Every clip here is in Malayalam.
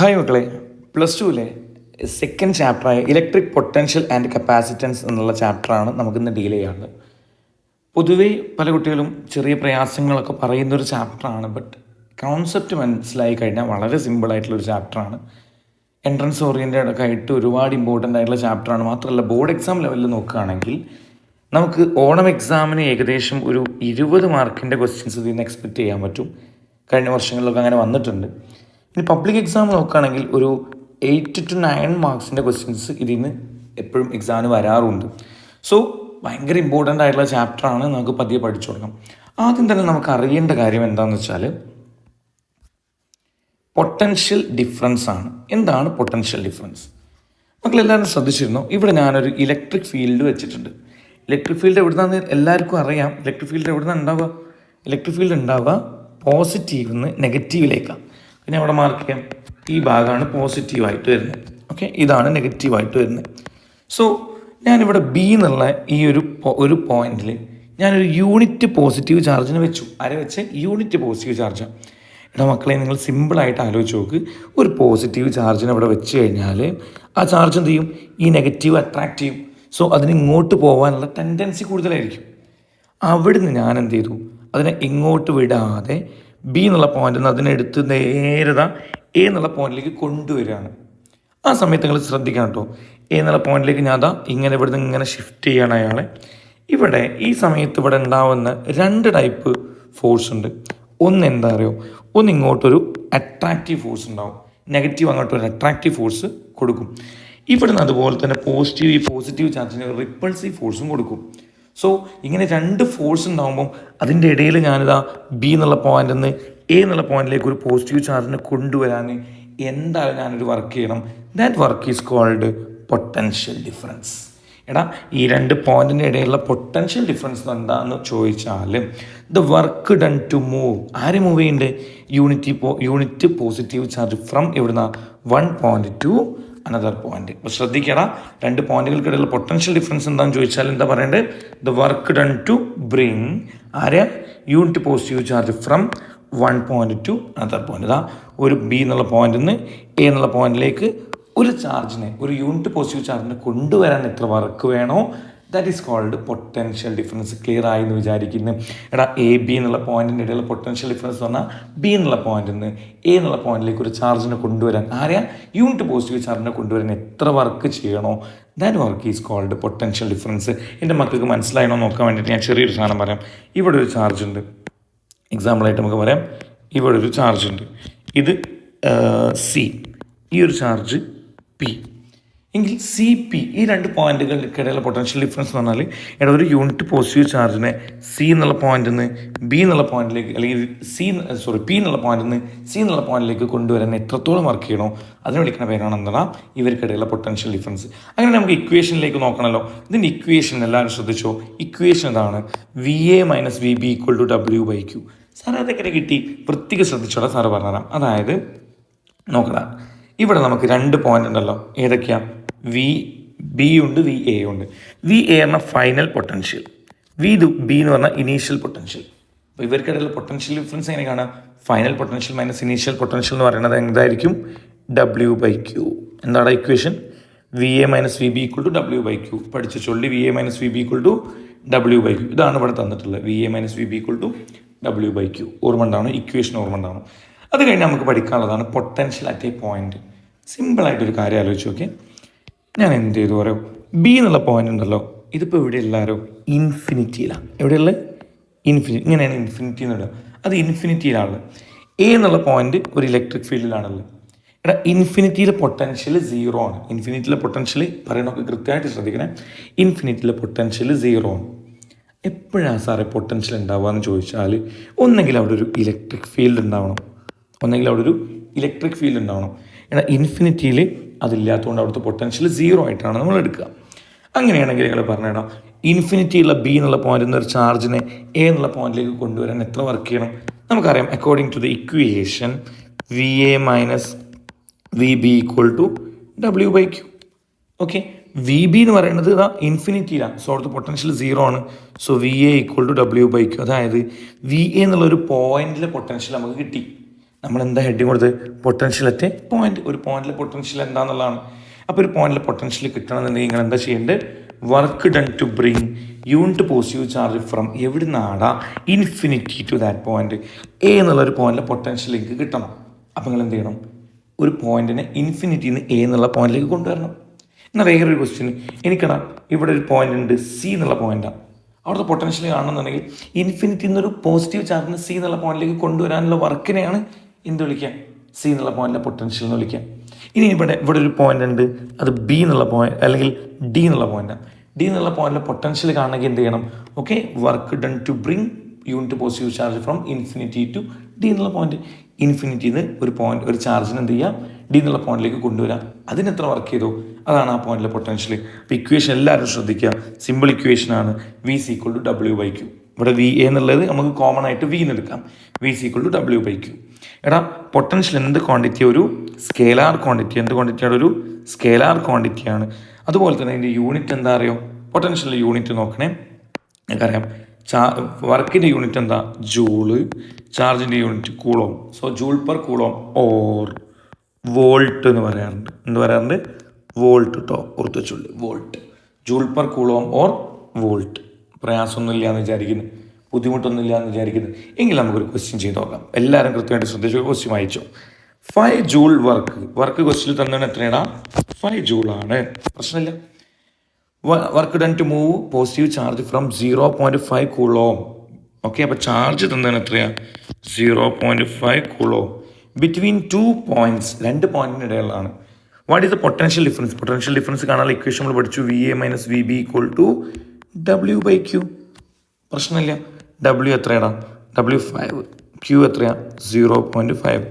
ഹായ് മക്കളെ, പ്ലസ് ടുവിലെ സെക്കൻഡ് ചാപ്റ്ററായ ഇലക്ട്രിക് പൊട്ടൻഷ്യൽ ആൻഡ് കപ്പാസിറ്റൻസ് എന്നുള്ള ചാപ്റ്ററാണ് നമുക്കിന്ന് ഡീൽ ചെയ്യാറുള്ളത്. പൊതുവേ പല കുട്ടികളും ചെറിയ പ്രയാസങ്ങളൊക്കെ പറയുന്നൊരു ചാപ്റ്ററാണ്. ബട്ട് കോൺസെപ്റ്റ് മനസ്സിലായി കഴിഞ്ഞാൽ വളരെ സിമ്പിളായിട്ടുള്ളൊരു ചാപ്റ്ററാണ്. എൻട്രൻസ് ഓറിയൻറ്റഡ് ഒക്കെ ആയിട്ട് ഒരുപാട് ഇമ്പോർട്ടൻ്റ് ആയിട്ടുള്ള ചാപ്റ്ററാണ്. മാത്രമല്ല ബോർഡ് എക്സാം ലെവലിൽ നോക്കുകയാണെങ്കിൽ നമുക്ക് ഓണം എക്സാമിന് ഏകദേശം ഒരു 20 മാർക്കിൻ്റെ ക്വസ്റ്റ്യൻസ് ഇതിൽ നിന്ന് എക്സ്പെക്റ്റ് ചെയ്യാൻ പറ്റും. കഴിഞ്ഞ വർഷങ്ങളിലൊക്കെ അങ്ങനെ വന്നിട്ടുണ്ട്. ഇനി പബ്ലിക് എക്സാം നോക്കുകയാണെങ്കിൽ ഒരു 8 to 9 മാർക്സിൻ്റെ ക്വസ്റ്റ്യൻസ് ഇതിൽ നിന്ന് എപ്പോഴും എക്സാമിന് വരാറുണ്ട്. സോ ഭയങ്കര ഇമ്പോർട്ടൻ്റ് ആയിട്ടുള്ള ചാപ്റ്ററാണ്. നമുക്ക് പതിയെ പഠിച്ചു തുടങ്ങാം. ആദ്യം തന്നെ നമുക്ക് അറിയേണ്ട കാര്യം എന്താണെന്ന് വെച്ചാൽ പൊട്ടൻഷ്യൽ ഡിഫറൻസ് ആണ്. എന്താണ് പൊട്ടൻഷ്യൽ ഡിഫറൻസ്? മക്കളെല്ലാവരും ശ്രദ്ധിച്ചിരുന്നോ? ഇവിടെ ഞാനൊരു ഇലക്ട്രിക് ഫീൽഡ് വെച്ചിട്ടുണ്ട്. ഇലക്ട്രിക് ഫീൽഡ് എവിടുന്നാന്ന് എല്ലാവർക്കും അറിയാം. ഇലക്ട്രിക് ഫീൽഡ് എവിടുന്നാണ് ഉണ്ടാവുക? ഇലക്ട്രിക് ഫീൽഡ് ഉണ്ടാവുക പോസിറ്റീവിൽ നിന്ന് നെഗറ്റീവിലേക്കാണ്. പിന്നെ അവിടെ മാർക്ക് ചെയ്യാം, ഈ ഭാഗമാണ് പോസിറ്റീവായിട്ട് വരുന്നത്. ഓക്കെ, ഇതാണ് നെഗറ്റീവായിട്ട് വരുന്നത്. സോ ഞാനിവിടെ ബി എന്നുള്ള ഈ ഒരു പോയിന്റിൽ ഞാനൊരു യൂണിറ്റ് പോസിറ്റീവ് ചാർജിന് വെച്ചു. ആരെ വെച്ച്? Unit positive charge. എടാ മക്കളെ, നിങ്ങൾ സിമ്പിളായിട്ട് ആലോചിച്ച് നോക്ക്. ഒരു പോസിറ്റീവ് ചാർജിന് അവിടെ വെച്ച് കഴിഞ്ഞാൽ ആ ചാർജ് എന്ത് ചെയ്യും? ഈ നെഗറ്റീവ് അട്രാക്റ്റ് ചെയ്യും. സോ അതിന് ഇങ്ങോട്ട് പോകാനുള്ള ടെൻഡൻസി കൂടുതലായിരിക്കും. അവിടുന്ന് ഞാൻ എന്ത് ചെയ്തു? അതിനെ ഇങ്ങോട്ട് വിടാതെ ബി എന്നുള്ള പോയിന്റിൽ നിന്ന് അതിനെടുത്ത് നേരത എ എന്നുള്ള പോയിന്റിലേക്ക് കൊണ്ടുവരികയാണ്. ആ സമയത്ത് നിങ്ങൾ ശ്രദ്ധിക്കണം കേട്ടോ. എ എന്നുള്ള പോയിന്റിലേക്ക് ഞാൻ ഇങ്ങനെ ഇവിടുന്ന് ഇങ്ങനെ ഷിഫ്റ്റ് ചെയ്യണം അയാളെ. ഇവിടെ ഈ സമയത്ത് ഇവിടെ ഉണ്ടാവുന്ന 2 ടൈപ്പ് ഫോഴ്സ് ഉണ്ട്. ഒന്ന് എന്താ അറിയോ? ഒന്ന് ഇങ്ങോട്ടൊരു അട്രാക്റ്റീവ് ഫോഴ്സ് ഉണ്ടാവും, നെഗറ്റീവ് അങ്ങോട്ടൊരു അട്രാക്റ്റീവ് ഫോഴ്സ് കൊടുക്കും. ഇവിടുന്ന് അതുപോലെ തന്നെ പോസിറ്റീവ് ചാർജിന് റിപ്പൾസീവ് ഫോഴ്സും കൊടുക്കും. സോ ഇങ്ങനെ 2 ഫോഴ്സ് ഉണ്ടാകുമ്പം അതിൻ്റെ ഇടയിൽ ഞാനിതാ ബി എന്നുള്ള പോയിന്റിൽ നിന്ന് എ എന്നുള്ള പോയിന്റിലേക്ക് ഒരു പോസിറ്റീവ് ചാർജിനെ കൊണ്ടുവരാൻ എന്തായാലും ഞാനൊരു വർക്ക് ചെയ്യണം. That work is called potential difference. എടാ, ഈ 2 പോയിന്റിൻ്റെ ഇടയിലുള്ള പൊട്ടൻഷ്യൽ ഡിഫറൻസ് എന്താണെന്ന് ചോദിച്ചാൽ the work done to move. ആര് മൂവ് ചെയ്യുന്നുണ്ട്? യൂണിറ്റ് പോസിറ്റീവ് ചാർജ് ഫ്രം എവിടുന്ന 1 പോയിന്റ് ടു അനദർ പോയിന്റ്. അപ്പോൾ ശ്രദ്ധിക്കണം, 2 പോയിന്റുകൾക്കിടയിലുള്ള പൊട്ടൻഷ്യൽ ഡിഫറൻസ് എന്താണെന്ന് ചോദിച്ചാൽ എന്താ പറയേണ്ടത്? The work done to bring unit positive charge from 1 point to another point. ഇതാ ഒരു ബി എന്നുള്ള പോയിന്റിൽ നിന്ന് എ എന്നുള്ള പോയിന്റിലേക്ക് ഒരു ചാർജിനെ, ഒരു യൂണിറ്റ് പോസിറ്റീവ് ചാർജിനെ കൊണ്ടുവരാൻ എത്ര വർക്ക് വേണോ, that is called potential difference. Clear ആയി എന്ന് വിചാരിക്കുന്നു. എടാ, എ ബി എന്നുള്ള പോയിന്റിൻ്റെ ഇടയിലുള്ള പൊട്ടൻഷ്യൽ ഡിഫറൻസ് എന്ന് പറഞ്ഞാൽ ബി എന്നുള്ള പോയിന്റിൽ നിന്ന് എ എന്നുള്ള പോയിന്റിലേക്ക് ഒരു ചാർജിനെ കൊണ്ടുവരാൻ, യൂണിറ്റ് പോസിറ്റീവ് ചാർജിനെ കൊണ്ടുവരാൻ എത്ര വർക്ക് ചെയ്യണോ, that work is called potential difference. എൻ്റെ മക്കൾക്ക് മനസ്സിലായണോ നോക്കാൻ വേണ്ടിയിട്ട് ഞാൻ ചെറിയൊരു സാധനം പറയാം. ഇവിടെ ഒരു ചാർജ് ഉണ്ട്. എക്സാമ്പിളായിട്ട് നമുക്ക് പറയാം, ഇവിടെ ഒരു ചാർജ് ഉണ്ട്. ഇത് സി, ഈ ഒരു ചാർജ് പി എങ്കിൽ സി പി, ഈ 2 പോയിന്റുകൾക്കിടയിലുള്ള പൊട്ടൻഷ്യൽ ഡിഫറൻസ് എന്ന് പറഞ്ഞാൽ ഒരു യൂണിറ്റ് പോസിറ്റീവ് ചാർജിനെ സി എന്നുള്ള പോയിന്റിൽ നിന്ന് ബി എന്നുള്ള പോയിന്റിലേക്ക്, അല്ലെങ്കിൽ പി എന്നുള്ള പോയിന്റിൽ നിന്ന് സി എന്നുള്ള പോയിന്റിലേക്ക് കൊണ്ടുവരാൻ എത്രത്തോളം വർക്ക് ചെയ്യണോ അതിനെ വിളിക്കുന്ന പേരാണ് എന്താ ഇവർക്കിടയിലുള്ള പൊട്ടൻഷ്യൽ ഡിഫറൻസ്. അങ്ങനെ നമുക്ക് ഇക്വേഷനിലേക്ക് നോക്കണമല്ലോ. ഇതിൻ്റെ ഇക്വേഷൻ എല്ലാവരും ശ്രദ്ധിച്ചോ. ഇക്വേഷൻ ഇതാണ്, V A minus V B equal to W by Q. Sir അതൊക്കെ കിട്ടി, വൃത്തിക്ക് ശ്രദ്ധിച്ചോളാം, സാറ് പറഞ്ഞുതരാം. അതായത് നോക്കണം, ഇവിടെ നമുക്ക് 2 പോയിന്റ് ഉണ്ടല്ലോ. ഏതൊക്കെയാണ്? വി ബി ഉണ്ട്, വി എ ഉണ്ട്. വി എ എന്ന ഫൈനൽ പൊട്ടൻഷ്യൽ, ബി എന്ന് പറഞ്ഞാൽ ഇനീഷ്യൽ പൊട്ടൻഷ്യൽ. അപ്പോൾ ഇവർക്കിടയിലുള്ള പൊട്ടൻഷ്യൽ ഡിഫറൻസ് എങ്ങനെ കാണാം? Final potential minus initial potential എന്ന് പറയുന്നത് എന്തായിരിക്കും? W by Q. എന്താണ് equation? V A minus V B equal to W by Q. പഠിച്ച ചൊല്ലി V A minus V B equal to W by Q. ഇതാണ് ഇവിടെ തന്നിട്ടുള്ളത്, V A minus V B equal to W by Q. ഓർമ്മ ഉണ്ടാവണം, ഇക്വേഷൻ ഓർമ്മ ഉണ്ടാവണം. അത് കഴിഞ്ഞ് നമുക്ക് പഠിക്കാനുള്ളതാണ് പൊട്ടൻഷ്യൽ അറ്റ് എ പോയിന്റ്. സിമ്പിളായിട്ടൊരു കാര്യം ആലോചിച്ച് നോക്കി. ഞാൻ എന്ത് ചെയ്തു പറയും? ബി എന്നുള്ള പോയിന്റ് ഉണ്ടല്ലോ, ഇതിപ്പോൾ ഇവിടെ എല്ലാവരും ഇൻഫിനിറ്റിയിലാണ്. എവിടെയുള്ള ഇൻഫിനിറ്റി, ഇങ്ങനെയാണ് ഇൻഫിനിറ്റി എന്നുള്ളത്. അത് ഇൻഫിനിറ്റിയിലാണ്. എ എന്നുള്ള പോയിന്റ് ഒരു ഇലക്ട്രിക് ഫീൽഡിലാണല്ലോ. എടാ, ഇൻഫിനിറ്റിയിലെ പൊട്ടൻഷ്യൽ 0 ആണ്. ഇൻഫിനിറ്റിയിലെ പൊട്ടൻഷ്യൽ പറയണമൊക്കെ കൃത്യമായിട്ട് ശ്രദ്ധിക്കണേ. ഇൻഫിനിറ്റിയിലെ പൊട്ടൻഷ്യൽ 0 ആണ്. എപ്പോഴാണ് സാറേ പൊട്ടൻഷ്യൽ ഉണ്ടാവുക എന്ന് ചോദിച്ചാൽ, ഒന്നെങ്കിൽ അവിടെ ഒരു ഇലക്ട്രിക് ഫീൽഡ് ഉണ്ടാവണം. എന്നാൽ ഇൻഫിനിറ്റിയിൽ അതില്ലാത്തതുകൊണ്ട് അവിടുത്തെ പൊട്ടൻഷ്യൽ 0 ആയിട്ടാണ് നമ്മൾ എടുക്കുക. അങ്ങനെയാണെങ്കിൽ നിങ്ങൾ പറഞ്ഞിടാം, ഇൻഫിനിറ്റിയുള്ള ബി എന്നുള്ള പോയിന്റിൽ നിന്ന് ഒരു ചാർജിനെ എ എന്നുള്ള പോയിന്റിലേക്ക് കൊണ്ടുവരാൻ എത്ര വർക്ക് ചെയ്യണം? നമുക്കറിയാം, according to the equation V A minus V B equal to W by Q. Okay, V B എന്ന് പറയുന്നത് ഇതാ ഇൻഫിനിറ്റിയിലാണ്. സോ അവിടുത്തെ പൊട്ടൻഷ്യൽ 0 ആണ്. So V A equal to W by Q. അതായത് വി എ എന്നുള്ള ഒരു പോയിന്റിലെ പൊട്ടൻഷ്യൽ നമുക്ക് കിട്ടി. നമ്മൾ എന്താ ഹെഡിങ് കൊടുത്ത് പൊട്ടൻഷ്യൽ അറ്റ് പോയിന്റ്. ഒരു പോയിന്റിലെ പൊട്ടൻഷ്യൽ എന്താണെന്നുള്ളതാണ്. അപ്പോൾ ഒരു പോയിന്റിലെ പൊട്ടൻഷ്യൽ കിട്ടണമെന്നുണ്ടെങ്കിൽ നിങ്ങൾ എന്താ ചെയ്യേണ്ടത്? Work done to bring unit positive charge from എവിടെ നിന്നാടാ infinity to that point. A എന്നുള്ള ഒരു പോയിന്റിലെ പൊട്ടൻഷ്യൽ എനിക്ക് കിട്ടണം. അപ്പോൾ നിങ്ങൾ എന്ത് ചെയ്യണം? ഒരു പോയിന്റിനെ ഇൻഫിനിറ്റിന്ന് എ എന്നുള്ള പോയിന്റിലേക്ക് കൊണ്ടുവരണം. എന്നാൽ വേറൊരു ക്വസ്റ്റ്യൻ, എനിക്കടാ ഇവിടെ ഒരു പോയിന്റ് ഉണ്ട്, സി എന്നുള്ള പോയിന്റാണ്. അവിടുത്തെ പൊട്ടൻഷ്യൽ കാണണമെന്നുണ്ടെങ്കിൽ ഇൻഫിനിറ്റി എന്നൊരു പോസിറ്റീവ് ചാർജിന് സി എന്നുള്ള പോയിന്റിലേക്ക് കൊണ്ടുവരാനുള്ള വർക്കിനെയാണ് എന്ത് വിളിക്കുക? സി എന്നുള്ള പോയിന്റിലെ പൊട്ടൻഷ്യൽ എന്ന് വിളിക്കുക. ഇനി ഇവിടെ ഒരു പോയിന്റ് ഉണ്ട്, അത് ബി എന്നുള്ള പോയിന്റ് അല്ലെങ്കിൽ ഡി എന്നുള്ള പോയിന്റാണ്. ഡി എന്നുള്ള പോയിന്റിലെ പൊട്ടൻഷ്യൽ കാണണമെങ്കിൽ എന്ത് ചെയ്യണം? Okay, work done to bring unit positive charge from infinity to D എന്നുള്ള പോയിന്റ്. ഇൻഫിനിറ്റിന്ന് ഒരു ചാർജിന് എന്ത് ചെയ്യാം? ഡി എന്നുള്ള പോയിന്റിലേക്ക് കൊണ്ടുവരാം. അതിന് എത്ര വർക്ക് ചെയ്തോ അതാണ് ആ പോയിന്റിലെ പൊട്ടൻഷ്യൽ. അപ്പോൾ ഇക്വേഷൻ എല്ലാവരും ശ്രദ്ധിക്കുക, സിമ്പിൾ ഇക്വേഷനാണ്. V is equal to W/Q. ഇവിടെ വി എന്നുള്ളത് നമുക്ക് കോമൺ ആയിട്ട് വി എന്ന് എടുക്കാം. V is equal to W/Q. എടാ പൊട്ടൻഷ്യൽ എന്ത് ക്വാണ്ടിറ്റി? ഒരു സ്കേലാർ ക്വാണ്ടിറ്റി. എന്ത് ക്വാണ്ടിറ്റിയാണ്? ഒരു സ്കേലാർ ക്വാണ്ടിറ്റിയാണ്. അതുപോലെ തന്നെ അതിൻ്റെ യൂണിറ്റ് എന്താ അറിയോ? പൊട്ടൻഷ്യലിൻ്റെ യൂണിറ്റ് നോക്കണേ. എനിക്കറിയാം വർക്കിൻ്റെ യൂണിറ്റ് എന്താ? ജൂള്. ചാർജിൻ്റെ unit coulomb. So joule per coulomb or volt എന്ന് പറയാറുണ്ട്. എന്ത് പറയാറുണ്ട്? വോൾട്ട് കേട്ടോ, ഓർത്ത് വെച്ചുള്ളൂ. Volt. Joule per coulomb or volt. പ്രയാസമൊന്നുമില്ല എന്ന് വിചാരിക്കുന്നു, ബുദ്ധിമുട്ടൊന്നുമില്ല എന്ന് വിചാരിക്കുന്നു. എങ്കിൽ നമുക്കൊരു ക്വസ്റ്റ്യൻ ചെയ്ത് നോക്കാം. എല്ലാവരും കൃത്യമായിട്ട് ശ്രദ്ധിച്ചു ക്വസ്റ്റ്യൻ വായിച്ചോ. 5 ജൂൾ വർക്ക് ക്വസ്റ്റ്യൻ തന്നാണ് എത്രയാണ്? 5 ജൂളാണ്. പ്രശ്നമില്ല. Work done to move positive charge from 0.5 coulomb. Okay, അപ്പോൾ ചാർജ് തന്നാണ് എത്രയാണ്? 0.5 കൂളോം ബിറ്റ്വീൻ 2 പോയിന്റ്സ്. 2 പോയിന്റിന് ഇടയിലാണ്. What is the potential difference? Potential difference കാണാനുള്ള ഇക്വേഷൻ നമ്മൾ പഠിച്ചു. VA - VB = W/Q. പ്രശ്നമില്ല. W എത്രയാണ്? W5. Q എത്രയാണ്? 0.5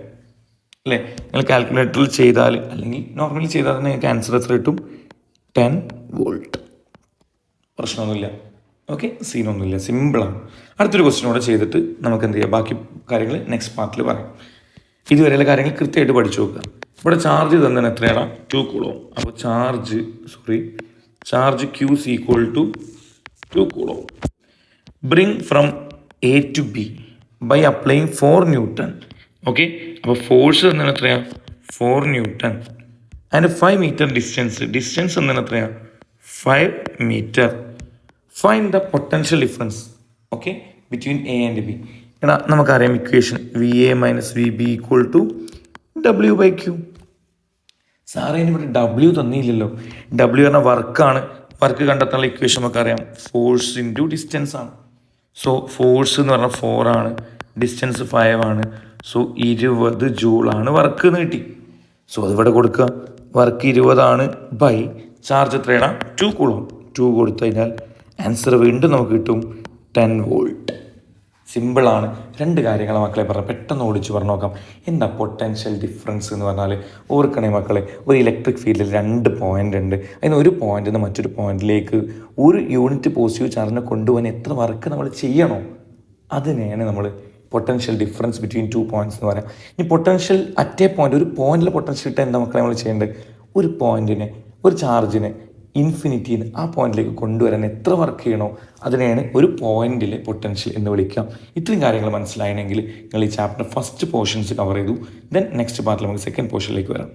അല്ലേ? നിങ്ങൾ കാൽക്കുലേറ്ററിൽ ചെയ്താൽ അല്ലെങ്കിൽ നോർമലി ചെയ്താൽ തന്നെ നിങ്ങൾക്ക് ആൻസർ എത്ര കിട്ടും? 10 വോൾട്ട്. പ്രശ്നമൊന്നുമില്ല. ഓക്കെ, സീനൊന്നുമില്ല, സിമ്പിളാണ്. അടുത്തൊരു ക്വസ്റ്റ്യൻ കൂടെ ചെയ്തിട്ട് നമുക്ക് എന്ത് ചെയ്യാം? ബാക്കി കാര്യങ്ങൾ നെക്സ്റ്റ് പാർട്ടിൽ പറയാം. ഇതുവരെയുള്ള കാര്യങ്ങൾ കൃത്യമായിട്ട് പഠിച്ചു നോക്കുക. ഇവിടെ ചാർജ് തന്നെ എത്രയാണ്? 2 കൂളോം. അപ്പോൾ charge Q is equal to 2 coulomb. Bring from A to B by applying 4 newton. Okay, അപ്പോൾ ഫോഴ്സ് തന്നെ എത്രയാണ്? 4 ന്യൂട്ടൺ. ആൻഡ് 5 മീറ്റർ ഡിസ്റ്റൻസ് തന്നെ എത്രയാണ്? 5 metre. Find the potential difference okay between A and B. എടാ നമുക്കറിയാം ഇക്വേഷൻ VA - VB = W/Q. സാറേ ഇവിടെ W തന്നില്ലല്ലോ. W പറഞ്ഞാൽ വർക്കാണ്. വർക്ക് കണ്ടെത്താനുള്ള ഇക്വേഷൻ നമുക്കറിയാം. ഫോഴ്സ് ഇൻറ്റു ഡിസ്റ്റൻസ് ആണ്. സോ ഫോഴ്സ് എന്ന് പറഞ്ഞാൽ 4 ആണ്, ഡിസ്റ്റൻസ് 5 ആണ്. സോ 20 ജൂളാണ് വർക്ക് എന്ന് കിട്ടി. സോ അതിവിടെ കൊടുക്കുക. വർക്ക് 20 ആണ് ബൈ ചാർജ് എത്രയാണ്? 2 കൂളോം. 2 കൊടുത്തു കഴിഞ്ഞാൽ ആൻസർ വീണ്ടും നമുക്ക് കിട്ടും 10 വോൾട്ട്. സിമ്പിളാണ്. 2 കാര്യങ്ങൾ മക്കളെ പറഞ്ഞാൽ പെട്ടെന്ന് ഓടിച്ച് പറഞ്ഞു നോക്കാം. എന്താ പൊട്ടൻഷ്യൽ ഡിഫറൻസ് എന്ന് പറഞ്ഞാൽ? ഓർക്കണേ മക്കളെ, ഒരു ഇലക്ട്രിക് ഫീൽഡിൽ 2 പോയിന്റ് ഉണ്ട്. അതിന് ഒരു പോയിന്റിൽ നിന്ന് മറ്റൊരു പോയിന്റിലേക്ക് ഒരു യൂണിറ്റ് പോസിറ്റീവ് ചാർജിനെ കൊണ്ടുപോകാൻ എത്ര വർക്ക് നമ്മൾ ചെയ്യണോ അതിനെയാണ് നമ്മൾ പൊട്ടൻഷ്യൽ ഡിഫറൻസ് ബിറ്റ്വീൻ 2 പോയിന്റ്സ് എന്ന് പറയാം. ഇനി പൊട്ടൻഷ്യൽ അറ്റ് എ പോയിന്റ്, ഒരു പോയിന്റിലെ പൊട്ടൻഷ്യൽ ഇട്ട് എന്താ മക്കളെ നമ്മൾ ചെയ്യേണ്ടത്? ഒരു പോയിന്റിനെ, ഒരു ചാർജിനെ ഇൻഫിനിറ്റിന്ന് ആ പോയിന്റിലേക്ക് കൊണ്ടുവരാൻ എത്ര വർക്ക് ചെയ്യണോ അതിനെയാണ് ഒരു പോയിന്റിലെ പൊട്ടൻഷ്യൽ എന്ന് വിളിക്കാം. ഇത്രയും കാര്യങ്ങൾ മനസ്സിലായെങ്കിൽ നിങ്ങൾ ഈ ചാപ്റ്റർ ഫസ്റ്റ് പോർഷൻസ് കവർ ചെയ്തു. ദെൻ നെക്സ്റ്റ് പാർട്ടിൽ നമുക്ക് സെക്കൻഡ് പോർഷനിലേക്ക് വരാം.